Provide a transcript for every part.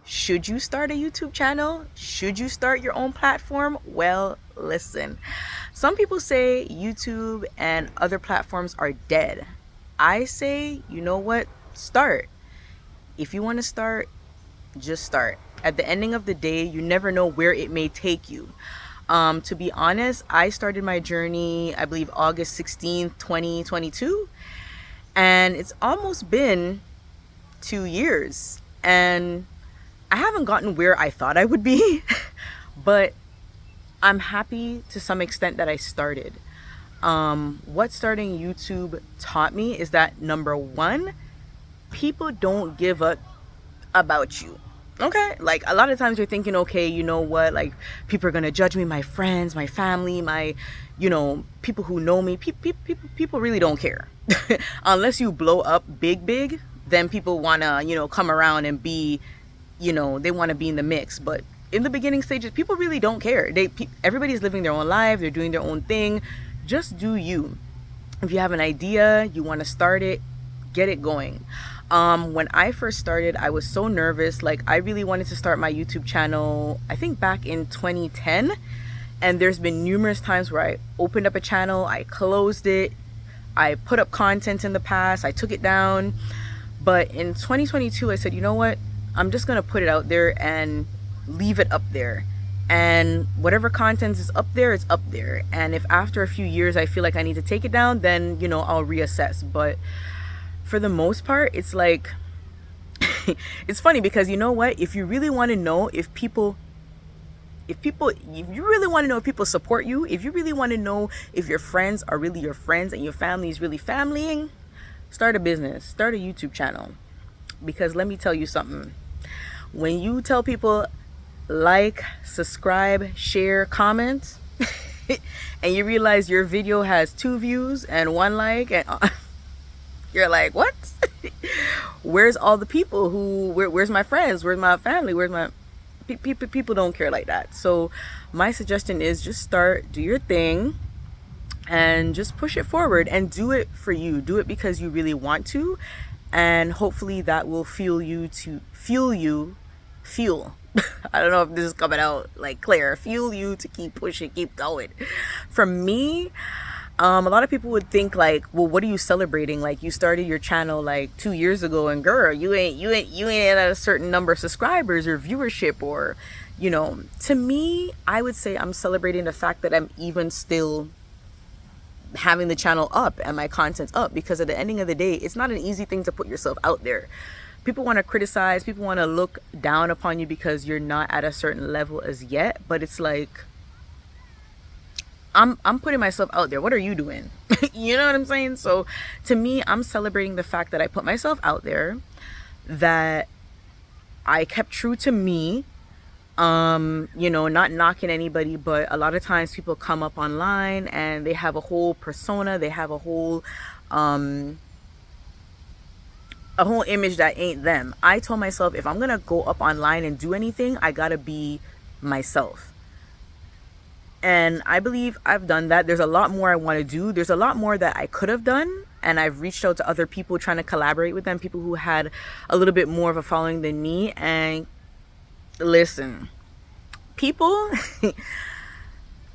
Should you start a YouTube channel? Should you start your own platform? Well, listen. Some people say YouTube and other platforms are dead. I say, you know what? Start. If you want to start, just start. At the ending of the day, you never know where it may take you. To be honest, I started my journey, I believe August 16th, 2022, and it's almost been 2 years. And I haven't gotten where I thought I would be, but I'm happy to some extent that I started. What starting YouTube taught me is that number one, people don't give up about you. Okay, like a lot of times you're thinking, okay, you know what, like people are gonna judge me, my friends, my family, my, people who know me. People really don't care. Unless you blow up big, then people wanna, come around and be, they want to be in the mix. But in the beginning stages, people really don't care. Everybody's living their own life, they're doing their own thing. Just do you. If you have an idea, you want to start it, get it going. When I first started, I was so nervous. Like, I really wanted to start my YouTube channel, I think back in 2010. And there's been numerous times where I opened up a channel, I closed it, I put up content in the past, I took it down. But in 2022, I said, you know what? I'm just going to put it out there and leave it up there. And whatever content is up there, it's up there. And if after a few years I feel like I need to take it down, then, I'll reassess. But for the most part, it's like, it's funny because you know what? If you really want to know if you really want to know if people support you, if you really want to know if your friends are really your friends and your family is really familying, start a business, start a YouTube channel. Because let me tell you something. When you tell people like, subscribe, share, comment, and you realize your video has 2 views and 1 like, and you're like, what? Where's all the people where's my friends? Where's my family? Where's my people don't care like that. So my suggestion is just start, do your thing, and just push it forward and do it for you. Do it because you really want to, and hopefully that will fuel I don't know if this is coming out like clear. Fuel you to keep pushing, keep going. For me, a lot of people would think like, well, what are you celebrating? Like, you started your channel like 2 years ago, and girl, you ain't at a certain number of subscribers or viewership, or to me, I would say I'm celebrating the fact that I'm even still having the channel up and my content's up, because at the ending of the day, it's not an easy thing to put yourself out there. People want to criticize, people want to look down upon you because you're not at a certain level as yet, but it's like, I'm putting myself out there. What are you doing? You know what I'm saying? So to me, I'm celebrating the fact that I put myself out there, that I kept true to me. Not knocking anybody, but a lot of times people come up online and they have a whole persona, they have a whole image that ain't them. I told myself, if I'm gonna go up online and do anything, I gotta be myself. And I believe I've done that. There's a lot more I want to do. There's a lot more that I could have done, and I've reached out to other people trying to collaborate with them, people who had a little bit more of a following than me. And listen, people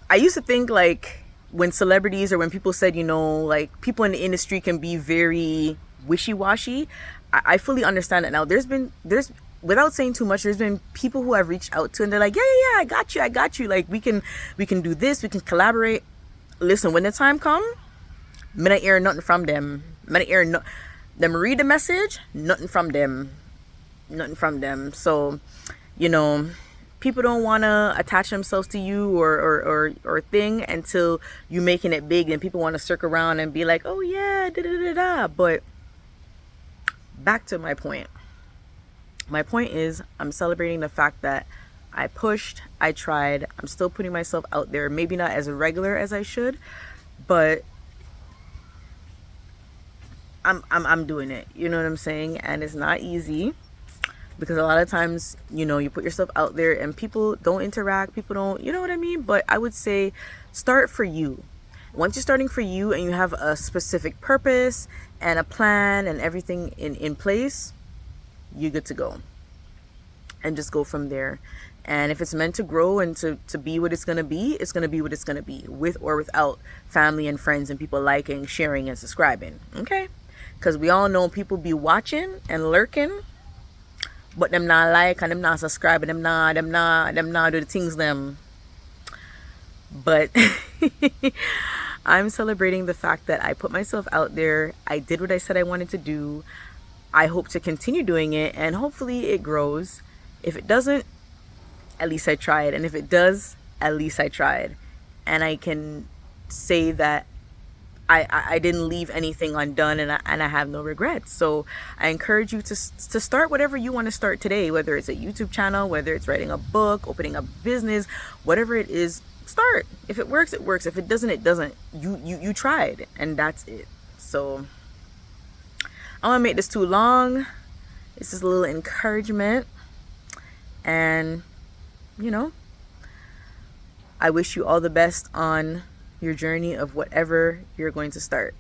I used to think like when celebrities or when people said, like people in the industry can be very wishy-washy. I fully understand it now. There's without saying too much, there's been people who I've reached out to and they're like, yeah, I got you. Like we can do this, we can collaborate. Listen, when the time come, I'm not hear nothing from them. Them read the message, nothing from them. So, people don't want to attach themselves to you or thing until you making it big, and people want to circle around and be like, oh yeah, da. But back to my point. My point is, I'm celebrating the fact that I pushed, I tried, I'm still putting myself out there, maybe not as regular as I should, but I'm doing it. You know what I'm saying? And it's not easy, because a lot of times, you put yourself out there and people don't interact, people don't, you know what I mean? But I would say start for you. Once you're starting for you and you have a specific purpose and a plan and everything in place, you're good to go. and just go from there. And if it's meant to grow and to be what it's going to be, it's going to be what it's going to be, with or without family and friends and people liking, sharing, and subscribing. Okay? Because we all know people be watching and lurking, but them not like and them not subscribe and them not do the things them. But I'm celebrating the fact that I put myself out there. I did what I said I wanted to do. I hope to continue doing it, and hopefully it grows. If it doesn't, at least I tried. And if it does, at least I tried. And I can say that I didn't leave anything undone, and I have no regrets. So I encourage you to start whatever you want to start today, whether it's a YouTube channel, whether it's writing a book, opening a business, whatever it is, start. If it works, it works. If it doesn't, it doesn't. You tried, and that's it. So I don't want to make this too long. It's just a little encouragement, and I wish you all the best on your journey of whatever you're going to start.